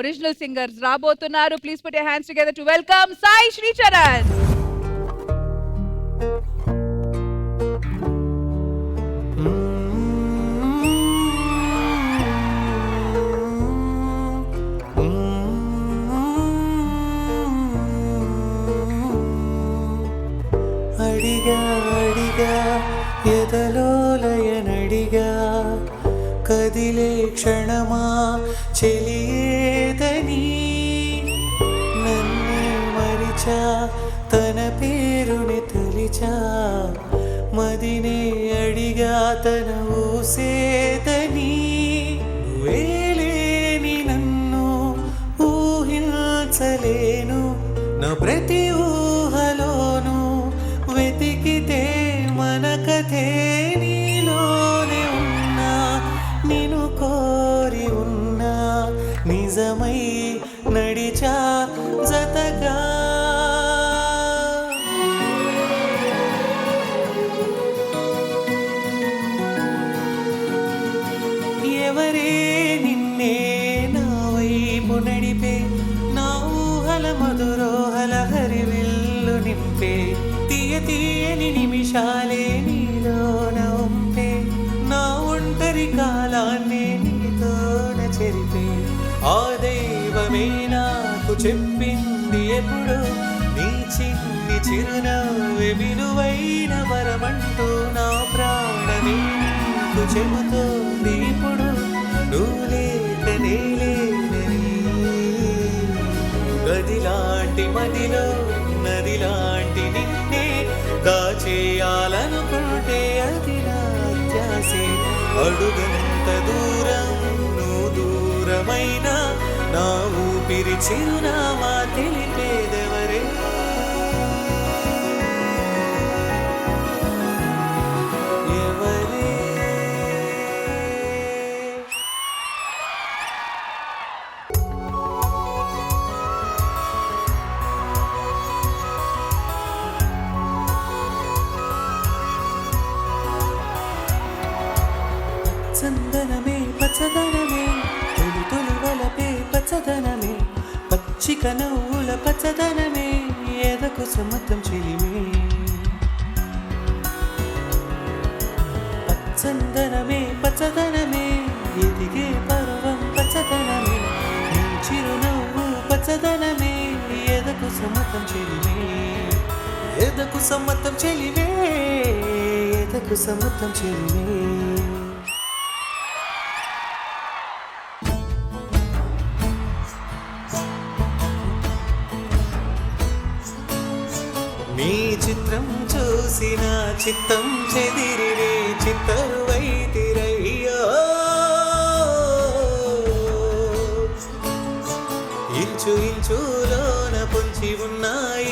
Original singers రాబోతున్నారు. Please put your hands together to welcome Sai Sricharan. అడిగా అడిగా ఎదలోలయనడిగా కదిలే క్షణమా చెలియేదని నన్నే మరిచా తన పేరుని తలిచా మదినే అడిగా తన ఊసేదని నువ్వేలేని నన్ను ఊహించలేను నా ప్రతి ఊహలోను వెతికితే మన కథే నీలోనే ఉన్నా నిన్ను కోరి ఉన్నా నిజమై నడిచా జతగా ఎవరే నిన్నే నా వైపు నడిపే నా ఊహల మధురోహల హరివిల్లు నింపే తీయ తీయని నిమిషాలే నీలోన ఉంపే నా ఒంటరి కాలాన్ని నీతోన చెరిపే ఆ దైవమే నాకు చెప్పింది ఎప్పుడు నీ చిన్ని చిరునవ్వే విలువైన వరమంటూ నా ప్రాణమే నీకు చెబుతోంది ఇప్పుడు నువ్వు లేక నేలేనని గదిలాంటి మదిలో నదిలాంటి నిన్నే దాచేయాలనుకుంటే అది నా అత్యాసే అడుగంత దూరం నువ్వు దూరమైనా నా ఊపిరి చిరునామా తెలిపేదెవరే ఎవరే చందనమే పచ్చదనమే తొలి తొలి వలపే పచ్చదనమే పచ్చిక నవ్వుల పచ్చదనమే ఎదకు సమ్మతం చెలిమే పచ్చందనమే పచ్చదనమే ఎదిగే పర్వం పచ్చదనమే నీ చిరునవ్వు పచ్చదనమే ఎదకు సమ్మతం చెలిమే ఎదకు సమ్మతం చెలిమే ఎదకు సమ్మతం చెలిమే నీ చిత్రం చూసిన చిత్తం చెదిరినే చిత్తరువైతిరయ్యో ఇంచు ఇంచులోన పొంచి ఉన్న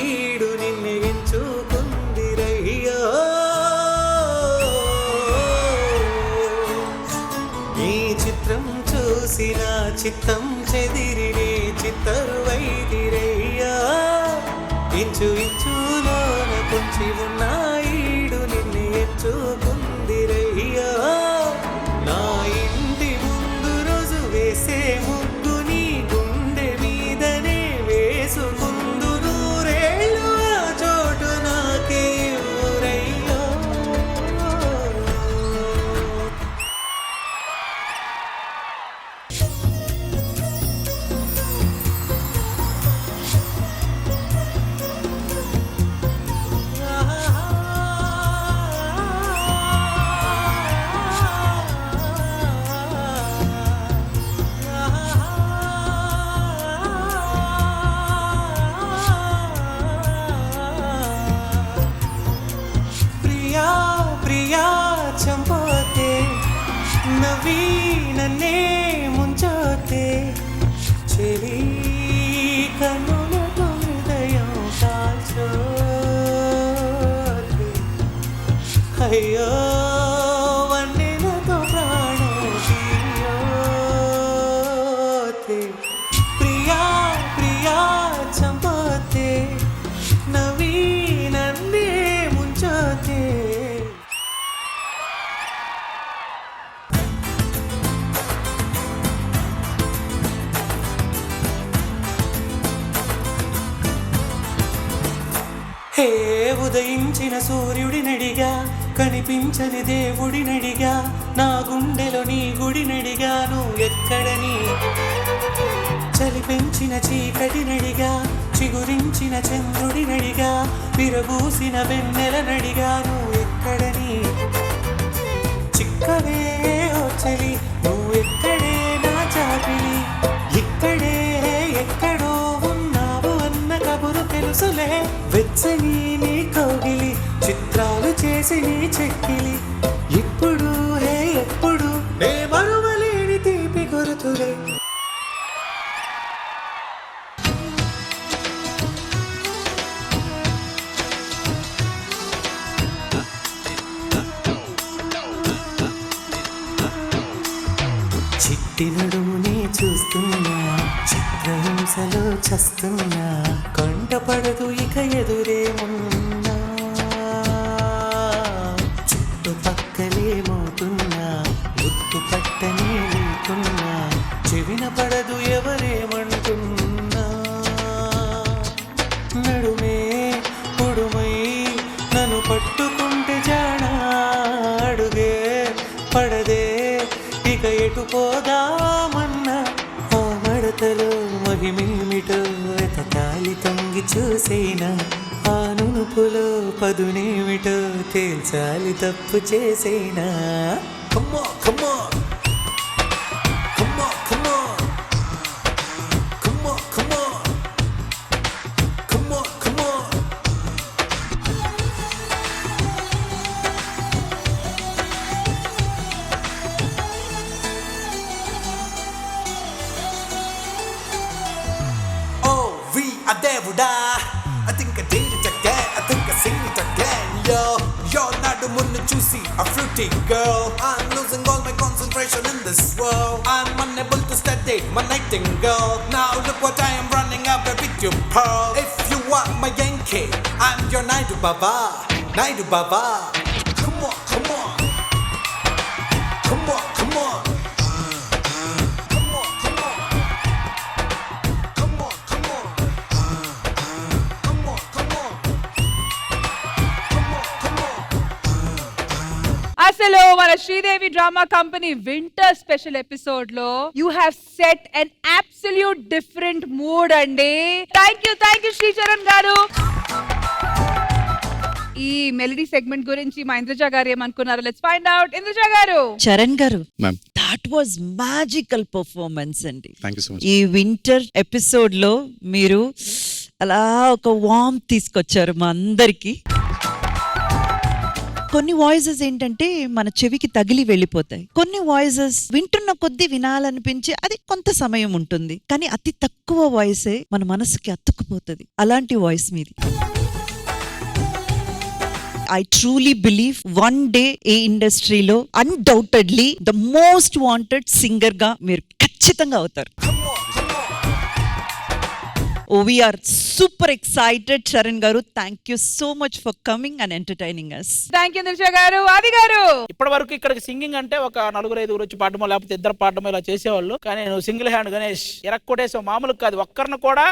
ఈడు నిన్ను ఎంచుకుందిరయ్యో నీ చిత్రం చూసిన చిత్తం చెదిరినే చిత్తరువైతిరయ్యో ఇంచు ఇంచులోన పొంచి ఉన్న ఈడు నిన్ను ఎంచుకుందిరయ్యా నా ఇంటి ముందు రోజు వేసే ముగ్గు నీ గుండె మీదనే వేసుకుందు నూరేళ్ళు ఆ చోటు నాకే ఊరయ్యో ప్రియా చంపోతే నవ్వి నన్నే ముంచోతే చెలి కన్నులతో హృదయం కాల్చోతే అయ్యో వన్నెలతో ప్రాణం తీయోతే ప్రియా చంపోతే నవ్వి నన్నే ముంచోతే హే ఉదయించిన సూర్యుడినడిగా, కనిపించని దేవుడినడిగా, నా గుండెలో నీ గుడినడిగాను ఎక్కడని. చలి పెంచిన చీకటినడిగా, చిగురించిన చంద్రుడినడిగా, విరబూసిన వెన్నెలనడిగాను ఎక్కడని. చిక్కవే ఓ చలి, నువ్వు ఎక్కడే నా చాపిలి, ఇక్కడే ఎక్కడో ఉన్నావు అన్న కబురు తెలుసులే. వెచ్చని నీ కౌగిలి, చిత్రాలు చేసి నీ చెక్కిలి, ఇప్పుడు హే ఎప్పుడు నే మరువలేని తీపి గుర్తులే. చిట్టి నడుమునే చూస్తున్నా, చిత్రహింసలో చస్తున్నా, కంటపడదు ఇక ఎదురేమున్నా. చుట్టుపక్కలేమవుతున్నా, గుర్తుపట్టనే లేకున్నా, చెవిన పడదు ఎవరేమంటున్నా. నడుమే పొడుమై నన్ను పట్టుకుంటే జానా, అడుగే పడదే ఇక ఎటు పోదామన్నా. ఆ మడతలో మహిమేమిటో వెతకాలి తొంగి చూసేనా, ఆ నునుపులో పదునేమిటో తేల్చాలి తప్పు చేసేనా. Come on, come on. Come on, come on. Come on, come on. Come on, come on. Oh, we are Devuda. I think I did it again. I think I sing it again, yo. You're not the one to choosy, a fruity girl. I'm losing all my concentration in this world. I'm unable to study my nightingale. Now look what I am running after with you, pearl. If you want my Yankee, I'm your Naidu Baba. Naidu Baba. Come on, come on. Come on, come on. Come on, come on. Come on, come on. Come on, come on. Come on, come on. అసలు మన Sridevi drama company winter special episode లో you have set an absolute different mood అండి. Thank you Sricharan గారు. ఈ melody segment గురించి మా ఇంద్రజ గారు ఏమనుకున్నారు, లెట్స్ ఫైండ్ అవుట్. ఇంద్రజ గారు. చరణ్ గారు, ma'am that was magical performance అండి. Thank you so much. ఈ వింటర్ ఎపిసోడ్ లో మీరు అలా ఒక వార్మ్ తీసుకొచ్చారు మా అందరికి. కొన్ని వాయిసెస్ ఏంటంటే మన చెవికి తగిలి వెళ్ళిపోతాయి, కొన్ని వాయిసెస్ వింటున్న కొద్దీ వినాలనిపించి అది కొంత సమయం ఉంటుంది, కానీ అతి తక్కువ వాయిసే మన మనసుకి అతుక్కుపోతుంది. అలాంటి వాయిస్ మీది. I truly believe one day ఏ ఇండస్ట్రీలో undoubtedly the most wanted singer గా మీరు ఖచ్చితంగా అవుతారు. We are super excited, Charan garu. Thank you so much for coming and entertaining us. Thank you Indraja గారు. ఆది గారు. ఇప్పటి వరకు ఇక్కడికి సింగింగ్ అంటే ఒక 4-5 వచ్చి పాడమో లేకపోతే ఇద్దరు పాడమో ఇలా చేసేవాళ్ళు, కానీ నువ్వు సింగిల్ హ్యాండ్ గణేష్ ఎరక్కొట్టేసావు. మామూలు కాదు, ఒక్కరిని కూడా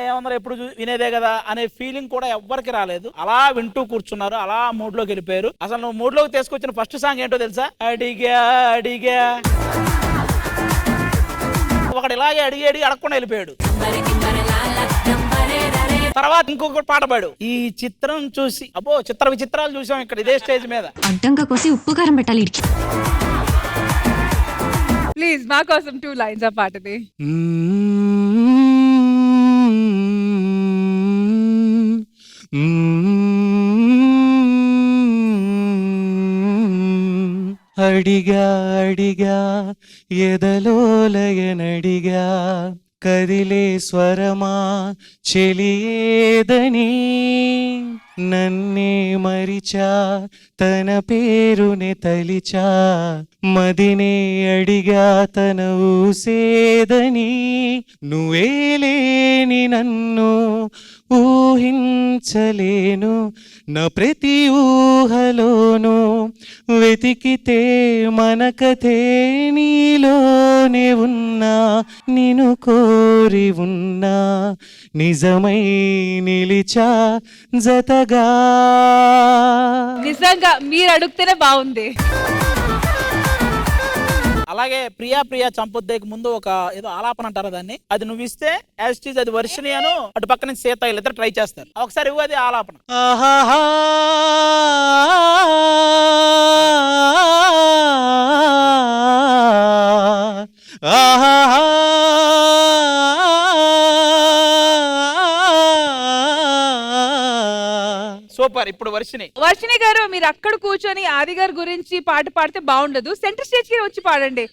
ఏమన్నా ఎప్పుడు వినేదే కదా అనే ఫీలింగ్ కూడా ఎవ్వరికి రాలేదు. అలా వింటూ కూర్చున్నారు, అలా మూడ్ లోకి వెళ్ళిపోయారు. అసలు నువ్వు మూడ్ లోకి తీసుకొచ్చిన ఫస్ట్ సాంగ్ ఏంటో తెలుసా? అడిగా అడిగా. ఒకడు ఇలాగే అడిగి అడగకుండా వెళ్ళిపోయాడు. తర్వాత ఇంకొక పాట పాడు. ఈ చిత్రం చూసి అబ్బో చిత్ర విచిత్రాలు చూసాం ఇక్కడ ఇదే స్టేజ్ మీద. అడ్డంగా కోసి ఉప్పు కారం పెట్టాలి. ప్లీజ్ మా కోసం 2 లైన్స్ ఆ పాటది. అడిగా అడిగా ఎదలోలయనడిగా, కదిలే స్వరమా చెలియేదని, నన్నే మరిచా తన పేరునే తలిచా, మదినే అడిగా తన ఊసేదని, నువ్వే లేని నన్ను ఊహించలేను, నా ప్రతి ఊహలోనూ వెతికితే మన కథే నీలోనే ఉన్నా నిన్ను కోరి ఉన్నా నిజమై నిలిచా జతగా. నిజంగా మీరు అడిగితేనే బాగుంది. అలాగే ప్రియా ప్రియా చంపొద్దేకి ముందు ఒక ఏదో ఆలాపన అంటారు దాన్ని, అది నువ్వు ఇస్తే యాజ్ ఇట్ ఈజ్ అది వర్షిని అను అటు పక్క నుంచి సీత వీళ్ళిద్దరు ట్రై చేస్తారు. ఒకసారి ఇవ్వు అది ఆలాపన. ఆహాహా ఆహాహా సూపర్. ఇప్పుడు వర్షిని. వర్షిని గారు మీరు అక్కడ కూర్చొని ఆది గారి గురించి పాట పాడితే బాగుండదు, సెంటర్ స్టేజ్ కి వచ్చి పాడండి.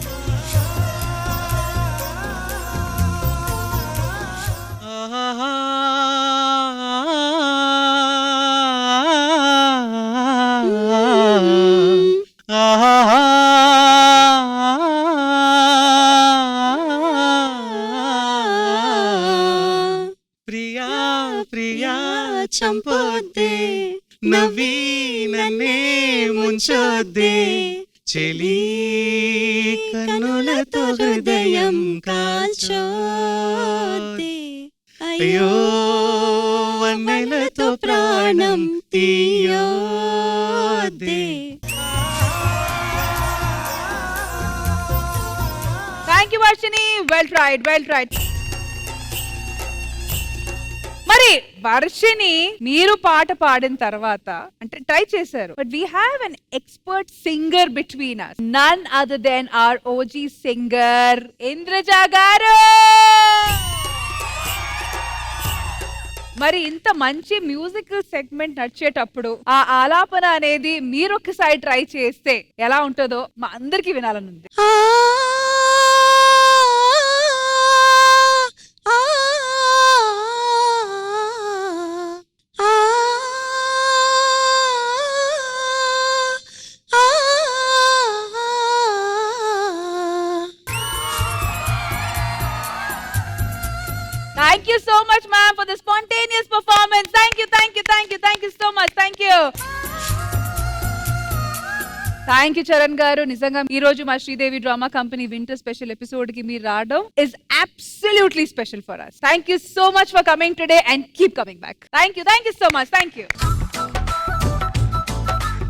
ఆహాహా ఆహాహా ప్రియా ప్రియా చంపొద్దే నవ్వి నన్నే ముంచొద్దే చెలి కనులతో హృదయం కాల్చొద్దే అయ్యో వన్నెలతో ప్రాణం తీయొద్దే. Thank you Varshini, well tried, well tried. మరి వర్షిని మీరు పాట పాడిన తర్వాత అంటే ట్రై చేశారు, but we have an expert singer between us, none other than our OG singer Indraja గారు. మరి ఇంత మంచి మ్యూజికల్ సెగ్మెంట్ నడిచేటప్పుడు ఆ ఆలాపన అనేది మీరు ఒక్కసారి ట్రై చేస్తే ఎలా ఉంటుందో మా అందరికి వినాలని ఉంది. Thank you so much, ma'am, for the spontaneous performance. Thank you, thank you, thank you, thank you so much. Thank you. Thank you Charan గారు. నిజంగా ఈ రోజు మా Sridevi drama company winter special episode కి మీరు రావడం is absolutely special for us. Thank you so much for coming today and keep coming back. Thank you so much. Thank you.